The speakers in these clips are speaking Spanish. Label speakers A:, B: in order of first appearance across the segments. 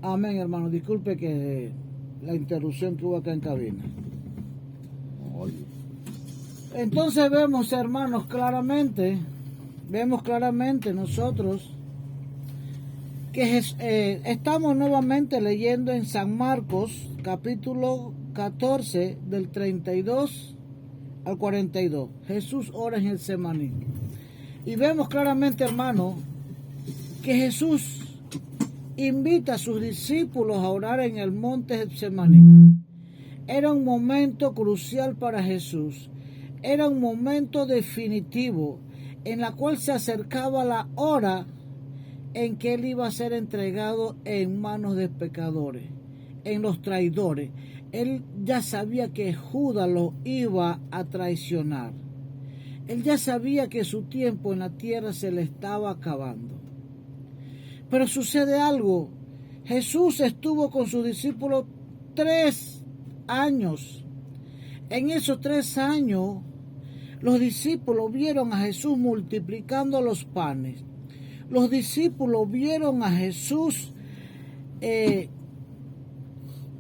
A: Amén, hermano. Disculpe que la interrupción que hubo acá en cabina.
B: Oye,
A: Entonces vemos, hermanos, claramente nosotros que estamos nuevamente leyendo en San Marcos, capítulo 14, del 32 al 42. Jesús ora en Getsemaní. Y vemos claramente, hermano, que Jesús invita a sus discípulos a orar en el monte Getsemaní. Era un momento crucial para Jesús. Era un momento definitivo en la cual se acercaba la hora en que él iba a ser entregado en manos de pecadores, en los traidores. Él ya sabía que Judas lo iba a traicionar. Él ya sabía que su tiempo en la tierra se le estaba acabando. Pero sucede algo. Jesús estuvo con sus discípulos 3 años. En esos 3 años, los discípulos vieron a Jesús multiplicando los panes. Los discípulos vieron a Jesús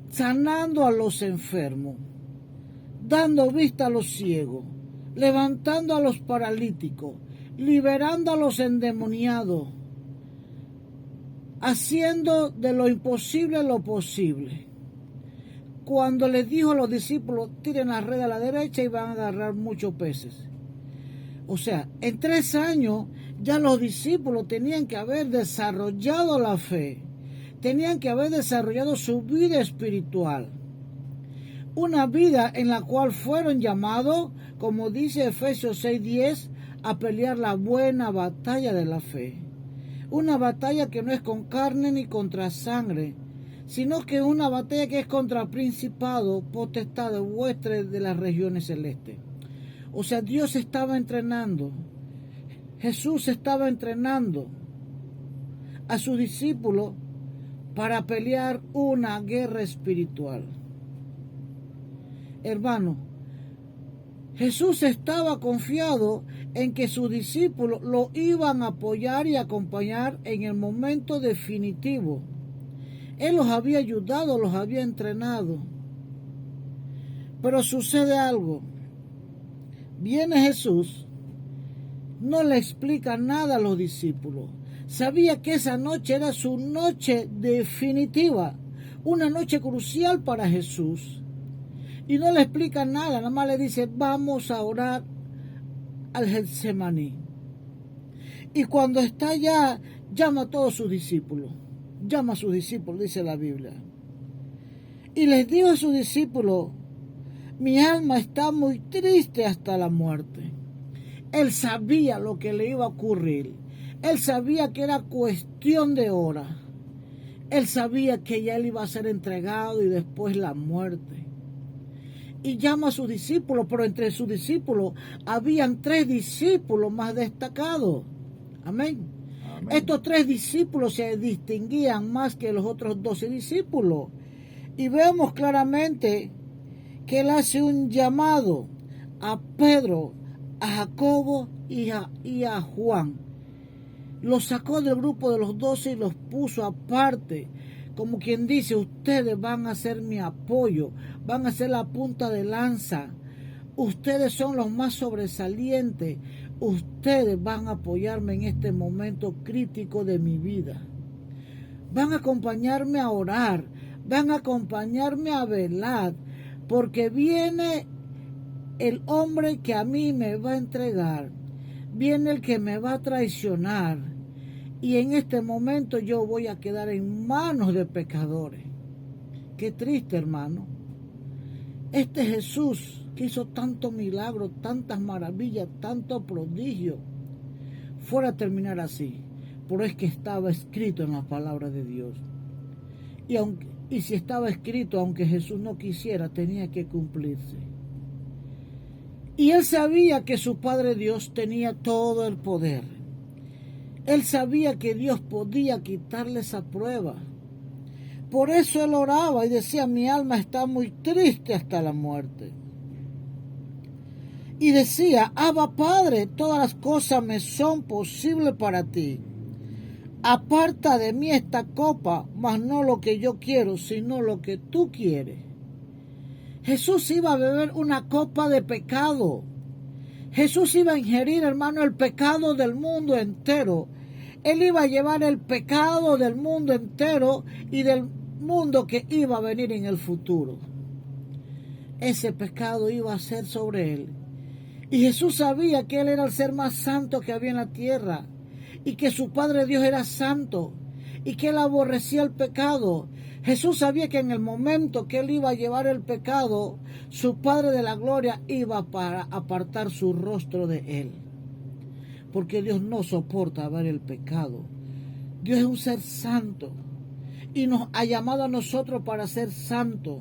A: sanando a los enfermos, dando vista a los ciegos, levantando a los paralíticos, liberando a los endemoniados, haciendo de lo imposible lo posible. Cuando les dijo a los discípulos, tiren la red a la derecha y van a agarrar muchos peces. O sea, en 3 años ya los discípulos tenían que haber desarrollado la fe, tenían que haber desarrollado su vida espiritual. Una vida en la cual fueron llamados, como dice Efesios 6:10, a pelear la buena batalla de la fe. Una batalla que no es con carne ni contra sangre, sino que es una batalla que es contra principados, potestades, huestes de las regiones celestes. O sea, Dios estaba entrenando, Jesús estaba entrenando a sus discípulos para pelear una guerra espiritual. Hermano, Jesús estaba confiado en que sus discípulos lo iban a apoyar y acompañar en el momento definitivo. Él los había ayudado, los había entrenado. Pero sucede algo. Viene Jesús, no le explica nada a los discípulos. Sabía que esa noche era su noche definitiva, una noche crucial para Jesús. Y no le explica nada, nada más le dice, vamos a orar al Getsemaní. Y cuando está allá, llama a todos sus discípulos. Llama a sus discípulos, dice la Biblia. Y les dijo a sus discípulos, mi alma está muy triste hasta la muerte. Él sabía lo que le iba a ocurrir. Él sabía que era cuestión de horas. Él sabía que ya él iba a ser entregado y después la muerte. Y llama a sus discípulos, pero entre sus discípulos habían 3 discípulos más destacados. Amén.
B: amén.
A: Estos 3 discípulos se distinguían más que los otros 12 discípulos. Y vemos claramente que él hace un llamado a Pedro, a Jacobo y a Juan. Los sacó del grupo de los 12 y los puso aparte. Como quien dice, ustedes van a ser mi apoyo, van a ser la punta de lanza. Ustedes son los más sobresalientes. Ustedes van a apoyarme en este momento crítico de mi vida. Van a acompañarme a orar, van a acompañarme a velar, porque viene el hombre que a mí me va a entregar, viene el que me va a traicionar, y en este momento yo voy a quedar en manos de pecadores. Qué triste, hermano. Este Jesús que hizo tantos milagros, tantas maravillas, tanto prodigio, fuera a terminar así, pero es que estaba escrito en la palabra de Dios. Y si estaba escrito, aunque Jesús no quisiera, tenía que cumplirse. Y él sabía que su Padre Dios tenía todo el poder. Él sabía que Dios podía quitarle esa prueba. Por eso él oraba y decía, mi alma está muy triste hasta la muerte. Y decía, Abba Padre, todas las cosas me son posibles para ti. aparta de mí esta copa, mas no lo que yo quiero, sino lo que tú quieres. Jesús iba a beber una copa de pecado. Jesús iba a ingerir, hermano, el pecado del mundo entero. Él iba a llevar el pecado del mundo entero y del mundo que iba a venir en el futuro. Ese pecado iba a ser sobre él. Y Jesús sabía que él era el ser más santo que había en la tierra y que su Padre Dios era santo y que él aborrecía el pecado. Jesús sabía que en el momento que él iba a llevar el pecado, su Padre de la gloria iba para apartar su rostro de él. Porque Dios no soporta ver el pecado. Dios es un ser santo y nos ha llamado a nosotros para ser santos.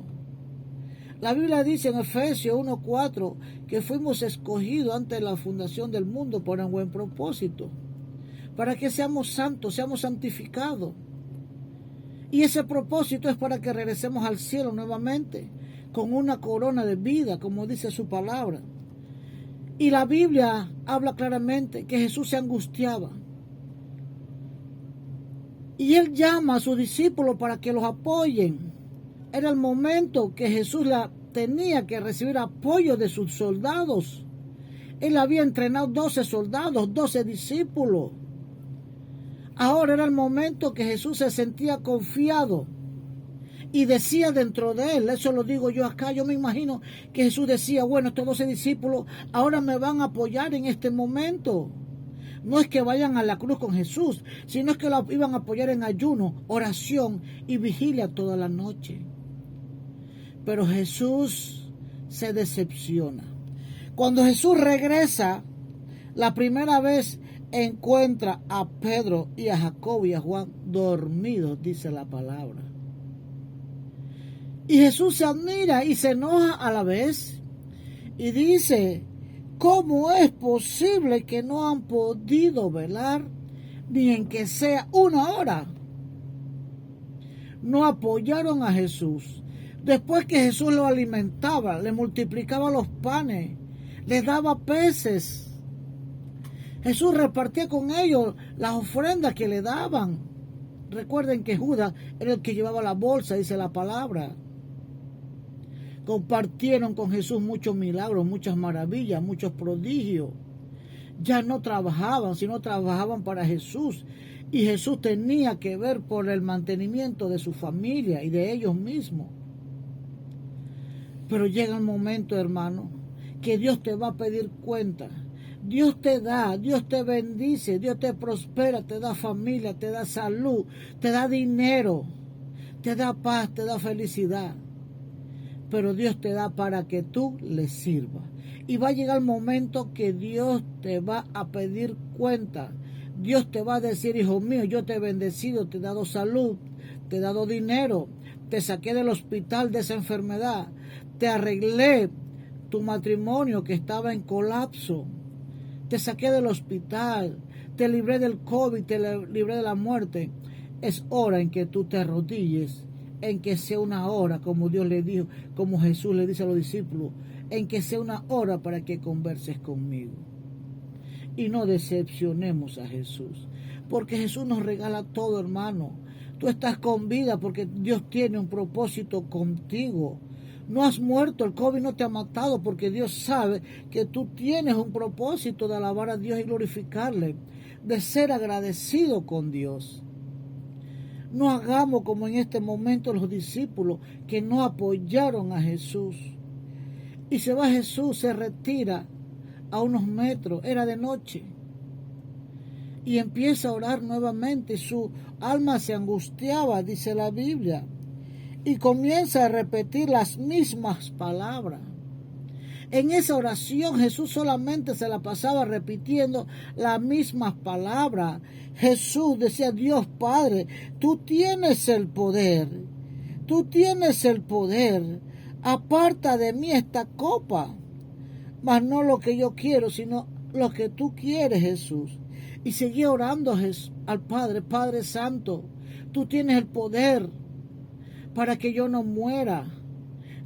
A: La Biblia dice en Efesios 1:4 que fuimos escogidos antes de la fundación del mundo para un buen propósito, para que seamos santos, seamos santificados. Y ese propósito es para que regresemos al cielo nuevamente, con una corona de vida, como dice su palabra. Y la Biblia habla claramente que Jesús se angustiaba. Y él llama a sus discípulos para que los apoyen. Era el momento que Jesús tenía que recibir apoyo de sus soldados. Él había entrenado 12 soldados, 12 discípulos. Ahora era el momento que Jesús se sentía confiado y decía dentro de él, eso lo digo yo acá, yo me imagino que Jesús decía, bueno, estos 12 discípulos ahora me van a apoyar en este momento. No es que vayan a la cruz con Jesús, sino es que lo iban a apoyar en ayuno, oración y vigilia toda la noche. Pero Jesús se decepciona. Cuando Jesús regresa, la primera vez encuentra a Pedro y a Jacobo y a Juan dormidos, dice la palabra. Y Jesús se admira y se enoja a la vez y dice, ¿cómo es posible que no han podido velar ni en que sea una hora? No apoyaron a Jesús. Después que Jesús lo alimentaba, le multiplicaba los panes, les daba peces. Jesús repartía con ellos las ofrendas que le daban. Recuerden que Judas era el que llevaba la bolsa, dice la palabra. Compartieron con Jesús muchos milagros, muchas maravillas, muchos prodigios. Ya no trabajaban, sino trabajaban para Jesús. Y Jesús tenía que ver por el mantenimiento de su familia y de ellos mismos. Pero llega el momento, hermano, que Dios te va a pedir cuenta. Dios te da, Dios te bendice, Dios te prospera, te da familia, te da salud, te da dinero, te da paz, te da felicidad. Pero Dios te da para que tú le sirvas. Y va a llegar el momento que Dios te va a pedir cuenta. Dios te va a decir, hijo mío, yo te he bendecido, te he dado salud, te he dado dinero, te saqué del hospital de esa enfermedad, te arreglé tu matrimonio que estaba en colapso, te saqué del hospital, te libré del COVID, te libré de la muerte. Es hora en que tú te arrodilles, en que sea una hora, como Dios le dijo, como Jesús le dice a los discípulos, en que sea una hora para que converses conmigo. Y no decepcionemos a Jesús, porque Jesús nos regala todo, hermano. Tú estás con vida porque Dios tiene un propósito contigo. No has muerto, el COVID no te ha matado, porque Dios sabe que tú tienes un propósito de alabar a Dios y glorificarle, de ser agradecido con Dios. No hagamos como en este momento los discípulos que no apoyaron a Jesús. Y se va Jesús, se retira a unos metros, era de noche. Y empieza a orar nuevamente, su alma se angustiaba, dice la Biblia. Y comienza a repetir las mismas palabras. En esa oración Jesús solamente se la pasaba repitiendo las mismas palabras. Jesús decía, Dios Padre, tú tienes el poder, tú tienes el poder. Aparta de mí esta copa, mas no lo que yo quiero, sino lo que tú quieres, Jesús. Y seguía orando al Padre, Padre Santo, tú tienes el poder para que yo no muera.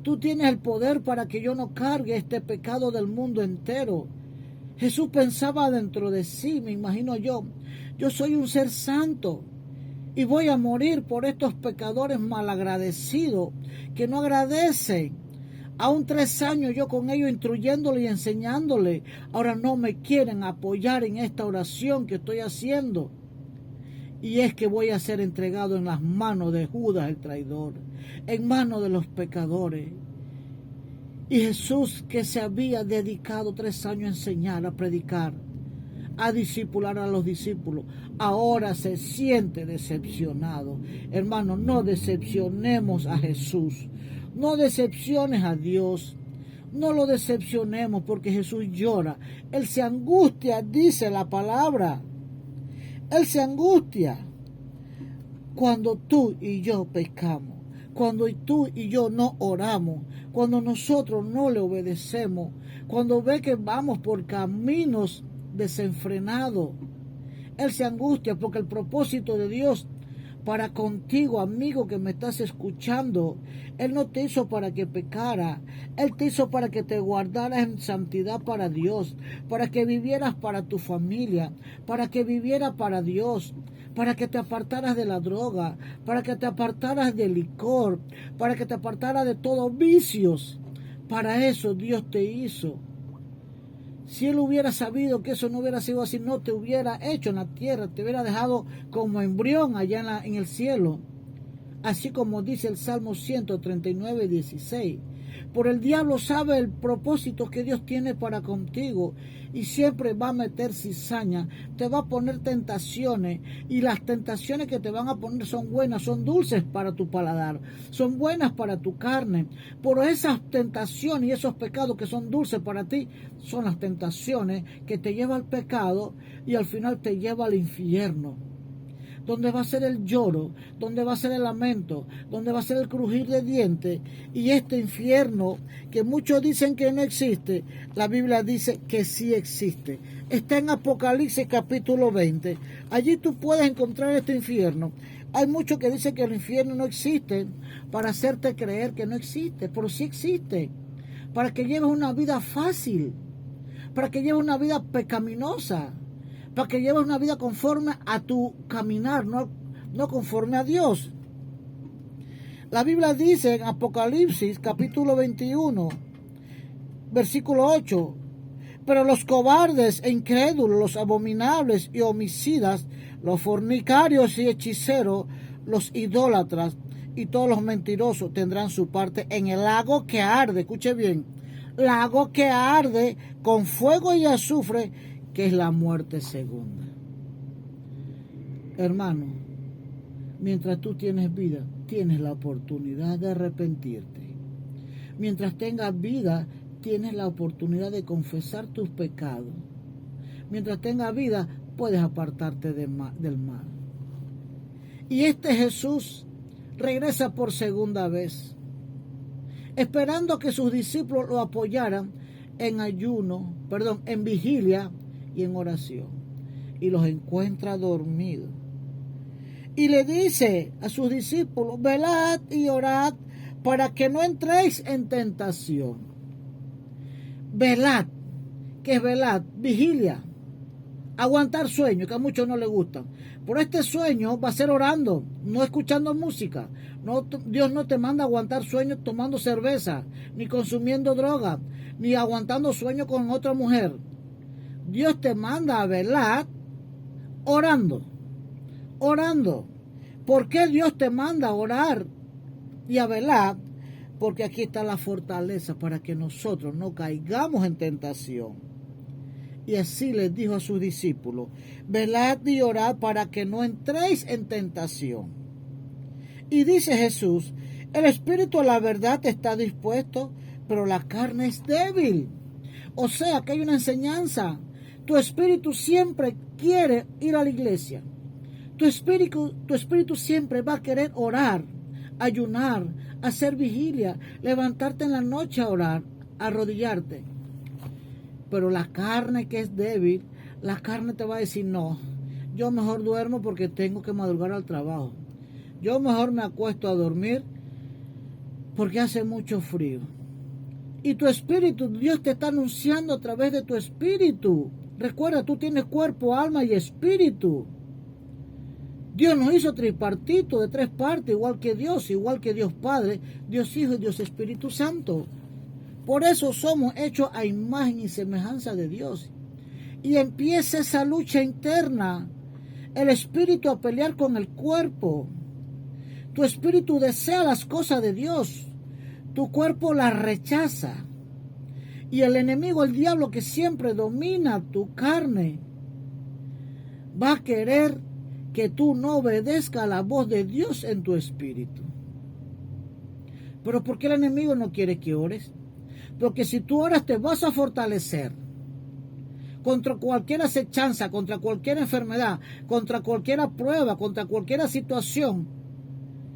A: Tú tienes el poder para que yo no cargue este pecado del mundo entero. Jesús pensaba dentro de sí, me imagino yo soy un ser santo y voy a morir por estos pecadores malagradecidos que no agradecen. Aún 3 años yo con ellos instruyéndole y enseñándole. Ahora no me quieren apoyar en esta oración que estoy haciendo. Y es que voy a ser entregado en las manos de Judas el traidor, en manos de los pecadores. Y Jesús, que se había dedicado 3 años a enseñar, a predicar, a discipular a los discípulos, ahora se siente decepcionado. Hermano, no decepcionemos a Jesús. No decepciones a Dios. No lo decepcionemos, porque Jesús llora. Él se angustia, dice la palabra. Él se angustia cuando tú y yo pecamos, cuando tú y yo no oramos, cuando nosotros no le obedecemos, cuando ve que vamos por caminos desenfrenados. Él se angustia porque el propósito de Dios para contigo, amigo que me estás escuchando, Él no te hizo para que pecara. Él te hizo para que te guardaras en santidad para Dios, para que vivieras para tu familia, para que vivieras para Dios, para que te apartaras de la droga, para que te apartaras del licor, para que te apartaras de todos vicios. Para eso Dios te hizo. Si Él hubiera sabido que eso no hubiera sido así, no te hubiera hecho en la tierra, te hubiera dejado como embrión allá en el cielo. Así como dice el Salmo 139, 16. Por el diablo sabe el propósito que Dios tiene para contigo y siempre va a meter cizaña, te va a poner tentaciones y las tentaciones que te van a poner son buenas, son dulces para tu paladar, son buenas para tu carne. Por esas tentaciones y esos pecados que son dulces para ti son las tentaciones que te llevan al pecado y al final te lleva al infierno, donde va a ser el lloro, donde va a ser el lamento, donde va a ser el crujir de dientes. Y este infierno, que muchos dicen que no existe, la Biblia dice que sí existe. Está en Apocalipsis capítulo 20. Allí tú puedes encontrar este infierno. Hay muchos que dicen que el infierno no existe para hacerte creer que no existe, pero sí existe. Para que lleves una vida fácil, para que lleves una vida pecaminosa, para que lleves una vida conforme a tu caminar, no conforme a Dios. La Biblia dice en Apocalipsis capítulo 21, versículo 8, pero los cobardes e incrédulos, los abominables y homicidas, los fornicarios y hechiceros, los idólatras y todos los mentirosos tendrán su parte en el lago que arde, escuche bien, lago que arde con fuego y azufre, que es la muerte segunda. Hermano, mientras tú tienes vida, tienes la oportunidad de arrepentirte. Mientras tengas vida, tienes la oportunidad de confesar tus pecados. Mientras tengas vida, puedes apartarte del mal. Y este Jesús regresa por segunda vez, esperando que sus discípulos lo apoyaran en vigilia y en oración, y los encuentra dormidos. Y le dice a sus discípulos, velad y orad para que no entréis en tentación. Velad, ¿qué es velad? Vigilia, aguantar sueño, que a muchos no les gustan. Por este sueño va a ser orando, no escuchando música. No, Dios no te manda a aguantar sueño tomando cerveza, ni consumiendo droga, ni aguantando sueño con otra mujer. Dios te manda a velar orando. ¿Por qué Dios te manda a orar y a velar? Porque aquí está la fortaleza para que nosotros no caigamos en tentación. Y así les dijo a sus discípulos, velad y orad para que no entréis en tentación. Y dice Jesús, el espíritu a la verdad está dispuesto, pero la carne es débil. O sea que hay una enseñanza. Tu espíritu siempre quiere ir a la iglesia. Tu espíritu siempre va a querer orar, ayunar, hacer vigilia, levantarte en la noche a orar, arrodillarte. Pero la carne que es débil, la carne te va a decir, no, yo mejor duermo porque tengo que madrugar al trabajo. Yo mejor me acuesto a dormir porque hace mucho frío. Y tu espíritu, Dios te está anunciando a través de tu espíritu. Recuerda, tú tienes cuerpo, alma y espíritu. Dios nos hizo tripartito de 3 partes, igual que Dios Padre, Dios Hijo y Dios Espíritu Santo. Por eso somos hechos a imagen y semejanza de Dios. Y empieza esa lucha interna, el espíritu a pelear con el cuerpo. Tu espíritu desea las cosas de Dios, tu cuerpo las rechaza. Y el enemigo, el diablo que siempre domina tu carne, va a querer que tú no obedezcas a la voz de Dios en tu espíritu. Pero ¿por qué el enemigo no quiere que ores? Porque si tú oras te vas a fortalecer contra cualquier acechanza, contra cualquier enfermedad, contra cualquier prueba, contra cualquier situación.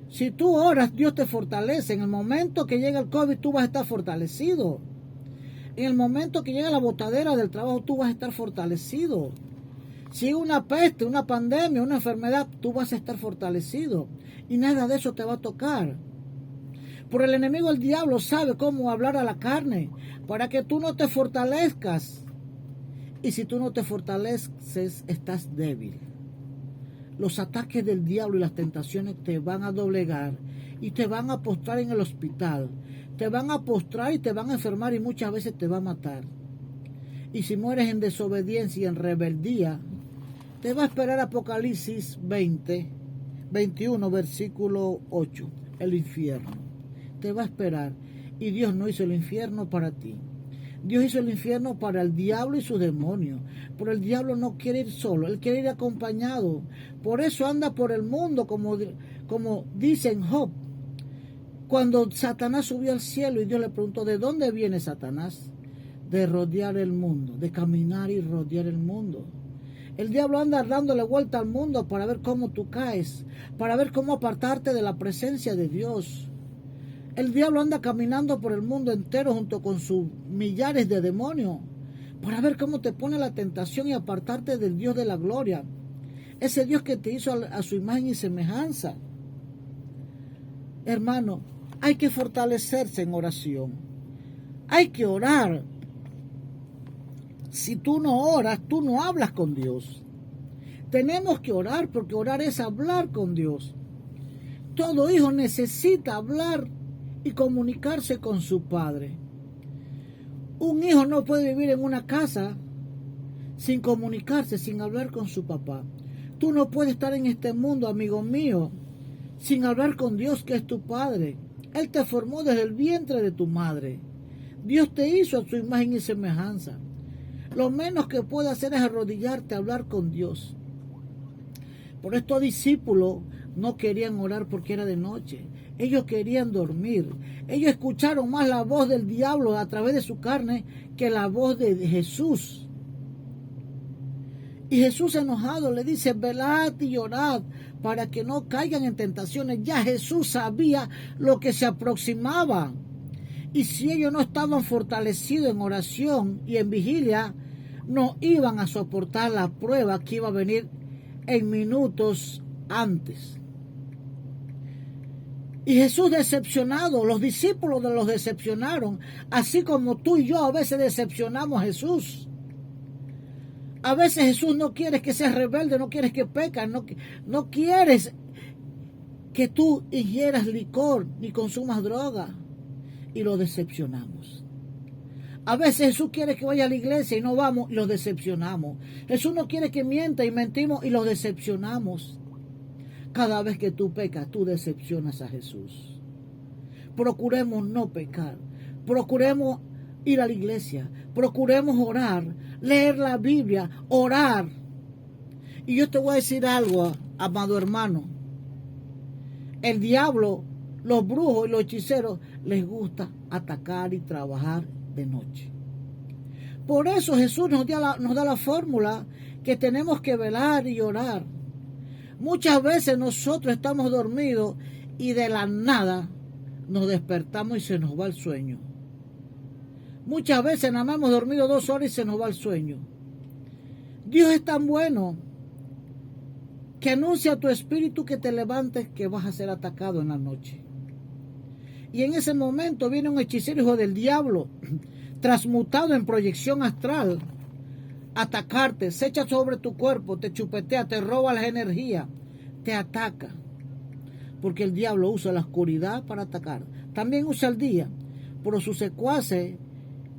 A: Si tú oras, Dios te fortalece. En el momento que llega el COVID, tú vas a estar fortalecido. En el momento que llega la botadera del trabajo, tú vas a estar fortalecido. Si hay una peste, una pandemia, una enfermedad, tú vas a estar fortalecido. Y nada de eso te va a tocar. Por el enemigo, el diablo, sabe cómo hablar a la carne para que tú no te fortalezcas. Y si tú no te fortaleces, estás débil. Los ataques del diablo y las tentaciones te van a doblegar y te van a postrar en el hospital. Te van a postrar y te van a enfermar y muchas veces te va a matar. Y si mueres en desobediencia y en rebeldía, te va a esperar Apocalipsis 21, versículo 8, el infierno. Te va a esperar. Y Dios no hizo el infierno para ti. Dios hizo el infierno para el diablo y sus demonios. Pero el diablo no quiere ir solo, él quiere ir acompañado. Por eso anda por el mundo, como dice en Job. Cuando Satanás subió al cielo y Dios le preguntó, ¿de dónde viene Satanás? De rodear el mundo, de caminar y rodear el mundo. El diablo anda dándole vuelta al mundo para ver cómo tú caes, para ver cómo apartarte de la presencia de Dios. El diablo anda caminando por el mundo entero junto con sus millares de demonios para ver cómo te pone la tentación y apartarte del Dios de la gloria. Ese Dios que te hizo a su imagen y semejanza. Hermano, hay que fortalecerse en oración. Hay que orar. Si tú no oras, tú no hablas con Dios. Tenemos que orar porque orar es hablar con Dios. Todo hijo necesita hablar y comunicarse con su padre. Un hijo no puede vivir en una casa sin comunicarse, sin hablar con su papá. Tú no puedes estar en este mundo, amigo mío, sin hablar con Dios, que es tu Padre. Él te formó desde el vientre de tu madre. Dios te hizo a su imagen y semejanza. Lo menos que puede hacer es arrodillarte a hablar con Dios. Por estos discípulos no querían orar porque era de noche. Ellos querían dormir. Ellos escucharon más la voz del diablo a través de su carne que la voz de Jesús. Y Jesús enojado le dice, velad y orad para que no caigan en tentaciones. Ya Jesús sabía lo que se aproximaba. Y si ellos no estaban fortalecidos en oración y en vigilia, no iban a soportar la prueba que iba a venir en minutos antes. Y Jesús decepcionado, los discípulos los decepcionaron, así como tú y yo a veces decepcionamos a Jesús. A veces Jesús no quiere que seas rebelde, no quieres que pecas, no quieres que tú ingieras licor ni consumas droga. Y lo decepcionamos. A veces Jesús quiere que vaya a la iglesia y no vamos y los decepcionamos. Jesús no quiere que mienta y mentimos y los decepcionamos. Cada vez que tú pecas, tú decepcionas a Jesús. Procuremos no pecar. Procuremos ir a la iglesia. Procuremos orar, leer la Biblia, orar. Y yo te voy a decir algo, amado hermano. El diablo, los brujos y los hechiceros les gusta atacar y trabajar de noche. Por eso Jesús nos da la fórmula que tenemos que velar y orar. Muchas veces nosotros estamos dormidos y de la nada nos despertamos y se nos va el sueño. Muchas veces nada más hemos dormido 2 horas y se nos va el sueño. Dios es tan bueno que anuncia a tu espíritu que te levantes, que vas a ser atacado en la noche. Y en ese momento viene un hechicero hijo del diablo, transmutado en proyección astral, atacarte, se echa sobre tu cuerpo, te chupetea, te roba las energías, te ataca. Porque el diablo usa la oscuridad para atacar. También usa el día, pero sus secuaces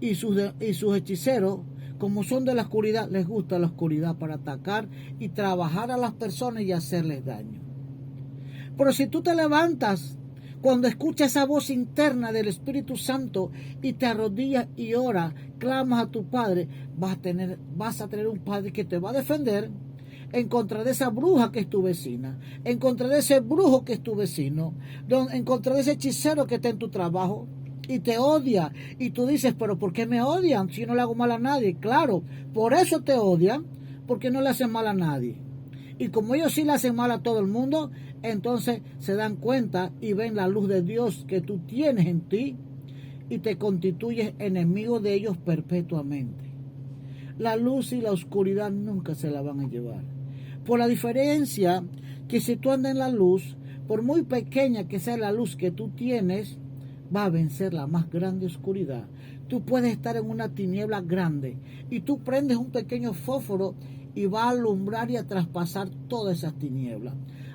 A: y sus hechiceros, como son de la oscuridad, les gusta la oscuridad para atacar y trabajar a las personas y hacerles daño. Pero si tú te levantas cuando escuchas esa voz interna del Espíritu Santo y te arrodillas y oras, clamas a tu Padre, vas a tener un Padre que te va a defender en contra de esa bruja que es tu vecina, en contra de ese brujo que es tu vecino, en contra de ese hechicero que está en tu trabajo y te odia. Y tú dices, pero ¿por qué me odian si no le hago mal a nadie? Claro, por eso te odian, porque no le hacen mal a nadie. Y como ellos sí le hacen mal a todo el mundo, entonces se dan cuenta y ven la luz de Dios que tú tienes en ti y te constituyes enemigo de ellos perpetuamente. La luz y la oscuridad nunca se la van a llevar. Por la diferencia que si tú andas en la luz, por muy pequeña que sea la luz que tú tienes, va a vencer la más grande oscuridad. Tú puedes estar en una tiniebla grande y tú prendes un pequeño fósforo y va a alumbrar y a traspasar todas esas tinieblas.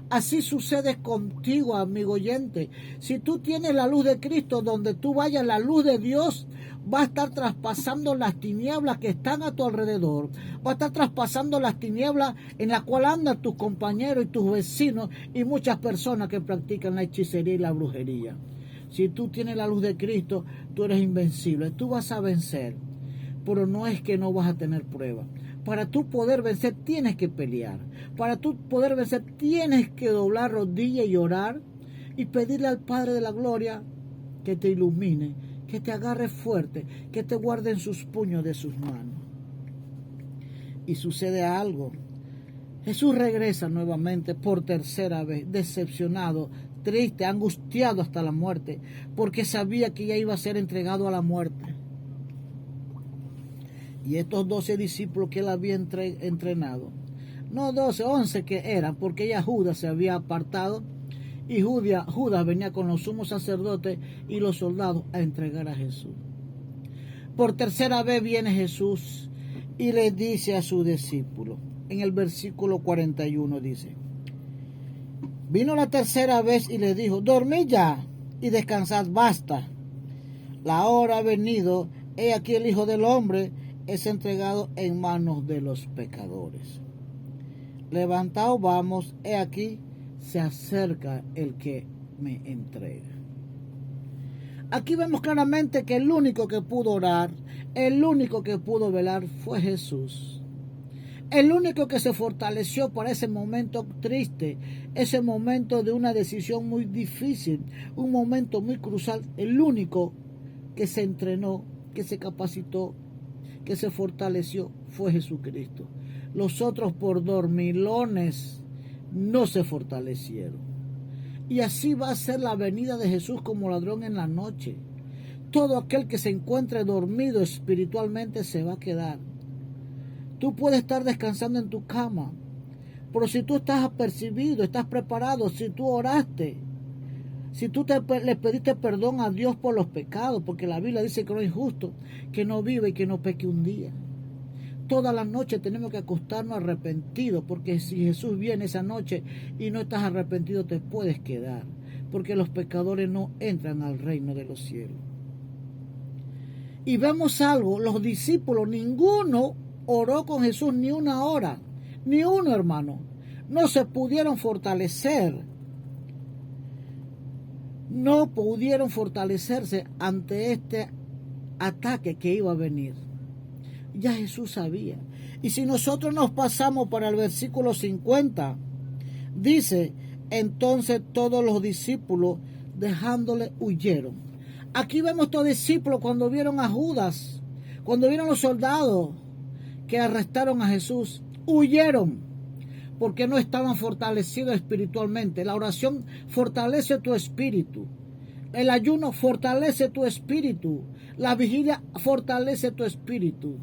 A: Así sucede contigo, amigo oyente. Si tú tienes la luz de Cristo, donde tú vayas, la luz de Dios va a estar traspasando las tinieblas que están a tu alrededor. Va a estar traspasando las tinieblas en las cuales andan tus compañeros y tus vecinos y muchas personas que practican la hechicería y la brujería. Si tú tienes la luz de Cristo, tú eres invencible. Tú vas a vencer. Pero no es que no vas a tener pruebas. Para tú poder vencer tienes que pelear. Para tú poder vencer tienes que doblar rodillas y orar y pedirle al Padre de la Gloria que te ilumine, que te agarre fuerte, que te guarde en sus puños de sus manos. Y sucede algo. Jesús regresa nuevamente por tercera vez, decepcionado, triste, angustiado hasta la muerte, porque sabía que ya iba a ser entregado a la muerte. Y estos 12 discípulos que él había entrenado, no 12, 11 que eran, porque ya Judas se había apartado y Judas venía con los sumos sacerdotes y los soldados a entregar a Jesús. Por tercera vez viene Jesús y le dice a su discípulo, en el versículo 41 dice, vino la tercera vez y le dijo, dormid ya y descansad, basta. La hora ha venido, he aquí el Hijo del Hombre es entregado en manos de los pecadores. Levantaos, vamos, he aquí se acerca el que me entrega. Aquí vemos claramente que el único que pudo orar, el único que pudo velar fue Jesús. El único que se fortaleció para ese momento triste, ese momento de una decisión muy difícil, un momento muy crucial, el único que se entrenó, que se capacitó, que se fortaleció fue Jesucristo. Los otros por dormilones no se fortalecieron. Y así va a ser la venida de Jesús como ladrón en la noche. Todo aquel que se encuentre dormido espiritualmente se va a quedar. Tú puedes estar descansando en tu cama, pero si tú estás apercibido, estás preparado, si tú oraste, si tú le pediste perdón a Dios por los pecados, porque la Biblia dice que no es justo, que no vive y que no peque un día. Toda la noche tenemos que acostarnos arrepentidos, porque si Jesús viene esa noche y no estás arrepentido te puedes quedar, porque los pecadores no entran al reino de los cielos. Y vemos algo, los discípulos, ninguno oró con Jesús ni una hora, ni uno, hermano. No se pudieron fortalecer. No pudieron fortalecerse ante este ataque que iba a venir. Ya Jesús sabía. Y si nosotros nos pasamos para el versículo 50, dice, entonces todos los discípulos dejándole huyeron. Aquí vemos estos discípulos cuando vieron a Judas, cuando vieron los soldados que arrestaron a Jesús, huyeron porque no estaban fortalecidos espiritualmente. La oración fortalece tu espíritu. El ayuno fortalece tu espíritu. La vigilia fortalece tu espíritu.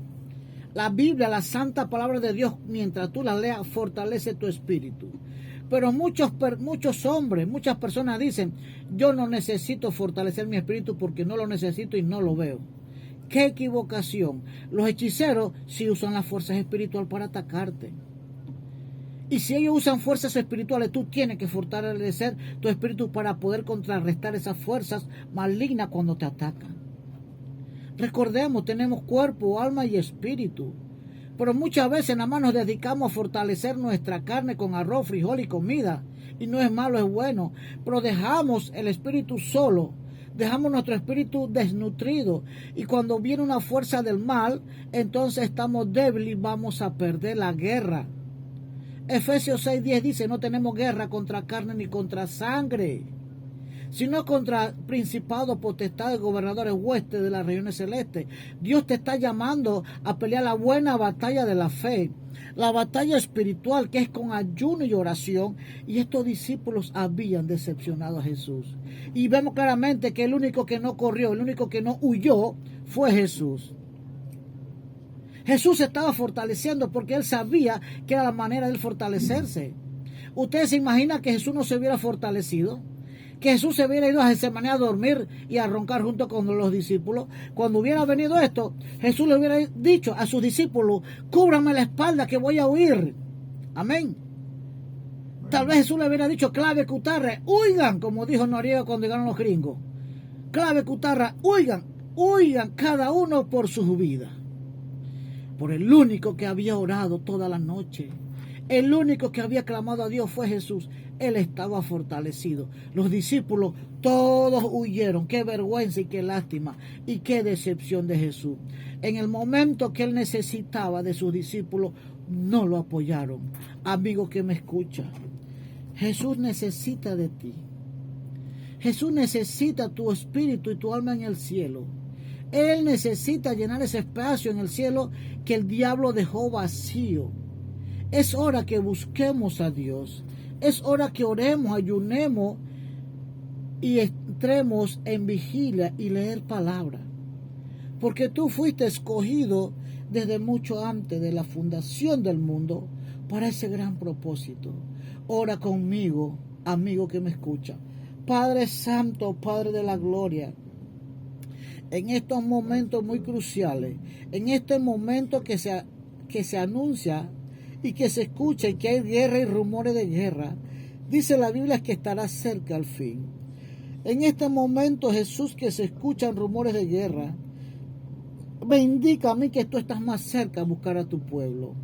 A: La Biblia, la santa palabra de Dios, mientras tú la leas, fortalece tu espíritu. Pero muchos hombres, muchas personas dicen, yo no necesito fortalecer mi espíritu porque no lo necesito y no lo veo. ¡Qué equivocación! Los hechiceros sí usan la fuerza espiritual para atacarte. Y si ellos usan fuerzas espirituales, tú tienes que fortalecer tu espíritu para poder contrarrestar esas fuerzas malignas cuando te atacan. Recordemos, tenemos cuerpo, alma y espíritu. Pero muchas veces nada más nos dedicamos a fortalecer nuestra carne con arroz, frijol y comida. Y no es malo, es bueno. Pero dejamos el espíritu solo. Dejamos nuestro espíritu desnutrido. Y cuando viene una fuerza del mal, entonces estamos débiles y vamos a perder la guerra. Efesios 6:10 dice, no tenemos guerra contra carne ni contra sangre, sino contra principados, potestades, gobernadores, huestes de las regiones celestes. Dios te está llamando a pelear la buena batalla de la fe, la batalla espiritual que es con ayuno y oración. Y estos discípulos habían decepcionado a Jesús. Y vemos claramente que el único que no corrió, el único que no huyó fue Jesús. Jesús se estaba fortaleciendo porque él sabía que era la manera de él fortalecerse. ¿Ustedes se imaginan que Jesús no se hubiera fortalecido? Que Jesús se hubiera ido a Getsemaní a dormir y a roncar junto con los discípulos. Cuando hubiera venido esto, Jesús le hubiera dicho a sus discípulos, cúbranme la espalda que voy a huir. Amén. Tal vez Jesús le hubiera dicho, clave, cutarra, huigan, como dijo Noriega cuando llegaron los gringos. Clave, cutarra, huigan cada uno por sus vidas. Por el único que había orado toda la noche, el único que había clamado a Dios fue Jesús. Él estaba fortalecido. Los discípulos todos huyeron. Qué vergüenza y qué lástima y qué decepción de Jesús. En el momento que él necesitaba de sus discípulos, no lo apoyaron. Amigo que me escucha, Jesús necesita de ti. Jesús necesita tu espíritu y tu alma en el cielo. Él necesita llenar ese espacio en el cielo que el diablo dejó vacío. Es hora que busquemos a Dios. Es hora que oremos, ayunemos y entremos en vigilia y leer palabra. Porque tú fuiste escogido desde mucho antes de la fundación del mundo para ese gran propósito. Ora conmigo, amigo que me escucha. Padre Santo, Padre de la Gloria, en estos momentos muy cruciales, en este momento que se anuncia y que se escucha y que hay guerra y rumores de guerra, dice la Biblia que estará cerca al fin. En este momento, Jesús, que se escuchan rumores de guerra, me indica a mí que tú estás más cerca a buscar a tu pueblo.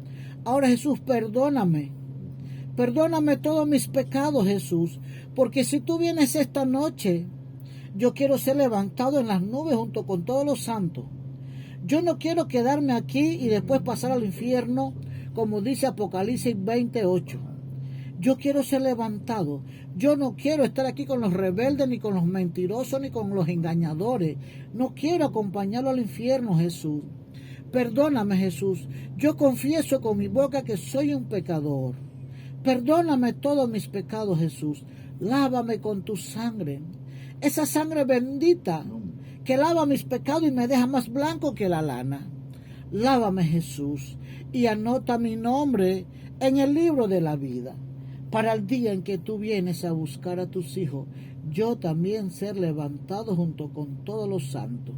A: Ahora, Jesús, perdóname todos mis pecados, Jesús, porque si tú vienes esta noche, yo quiero ser levantado en las nubes junto con todos los santos. Yo no quiero quedarme aquí y después pasar al infierno, como dice Apocalipsis 28. Yo quiero ser levantado. Yo no quiero estar aquí con los rebeldes, ni con los mentirosos, ni con los engañadores. No quiero acompañarlo al infierno, Jesús. Perdóname, Jesús. Yo confieso con mi boca que soy un pecador. Perdóname todos mis pecados, Jesús. Lávame con tu sangre. Esa sangre bendita que lava mis pecados y me deja más blanco que la lana. Lávame, Jesús, y anota mi nombre en el libro de la vida, para el día en que tú vienes a buscar a tus hijos, yo también ser levantado junto con todos los santos.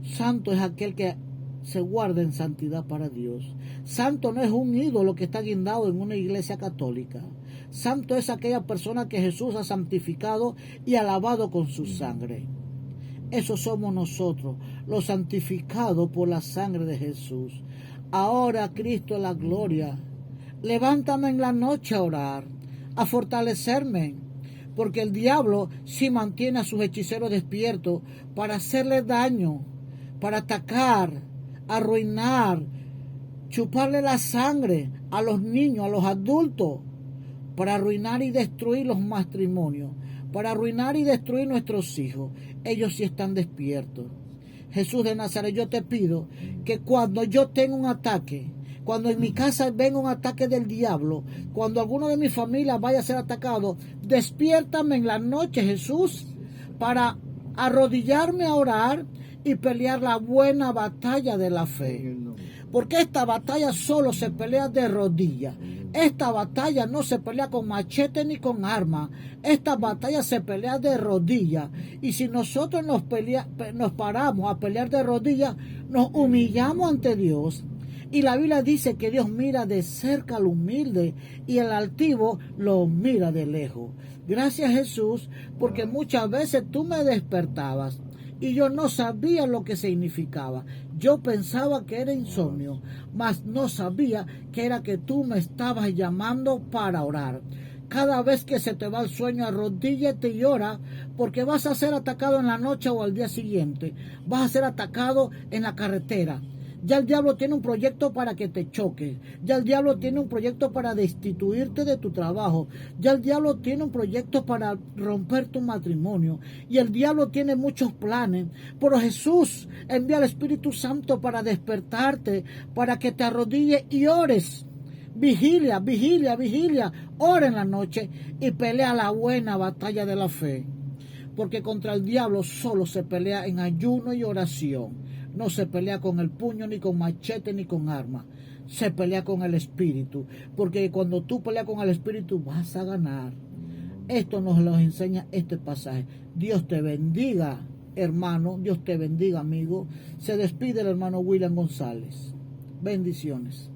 A: Santo es aquel que se guarda en santidad para Dios. Santo no es un ídolo que está guindado en una iglesia católica. Santo es aquella persona que Jesús ha santificado y ha lavado con su sangre. Eso somos nosotros, los santificados por la sangre de Jesús. Ahora, Cristo, la gloria, levántame en la noche a orar, a fortalecerme, porque el diablo sí mantiene a sus hechiceros despiertos para hacerle daño, para atacar, arruinar, chuparle la sangre a los niños, a los adultos, para arruinar y destruir los matrimonios, para arruinar y destruir nuestros hijos. Ellos sí están despiertos. Jesús de Nazaret, yo te pido que cuando yo tenga un ataque, cuando en mi casa venga un ataque del diablo, cuando alguno de mi familia vaya a ser atacado, despiértame en la noche, Jesús, para arrodillarme a orar y pelear la buena batalla de la fe. Porque esta batalla solo se pelea de rodillas. Esta batalla no se pelea con machete ni con arma. Esta batalla se pelea de rodillas. Y si nosotros nos paramos a pelear de rodillas, nos humillamos ante Dios. Y la Biblia dice que Dios mira de cerca al humilde y el altivo lo mira de lejos. Gracias, Jesús, porque muchas veces tú me despertabas y yo no sabía lo que significaba. Yo pensaba que era insomnio, mas no sabía que era que tú me estabas llamando para orar. Cada vez que se te va el sueño, arrodíllate y ora, porque vas a ser atacado en la noche o al día siguiente. Vas a ser atacado en la carretera. Ya el diablo tiene un proyecto para que te choques. Ya el diablo tiene un proyecto para destituirte de tu trabajo. Ya el diablo tiene un proyecto para romper tu matrimonio. Y el diablo tiene muchos planes. Pero Jesús envía al Espíritu Santo para despertarte, para que te arrodilles y ores. Vigilia, vigilia, vigilia. Ora en la noche y pelea la buena batalla de la fe. Porque contra el diablo solo se pelea en ayuno y oración. No se pelea con el puño, ni con machete, ni con arma. Se pelea con el Espíritu. Porque cuando tú peleas con el Espíritu vas a ganar. Esto nos lo enseña este pasaje. Dios te bendiga, hermano. Dios te bendiga, amigo. Se despide el hermano William González. Bendiciones.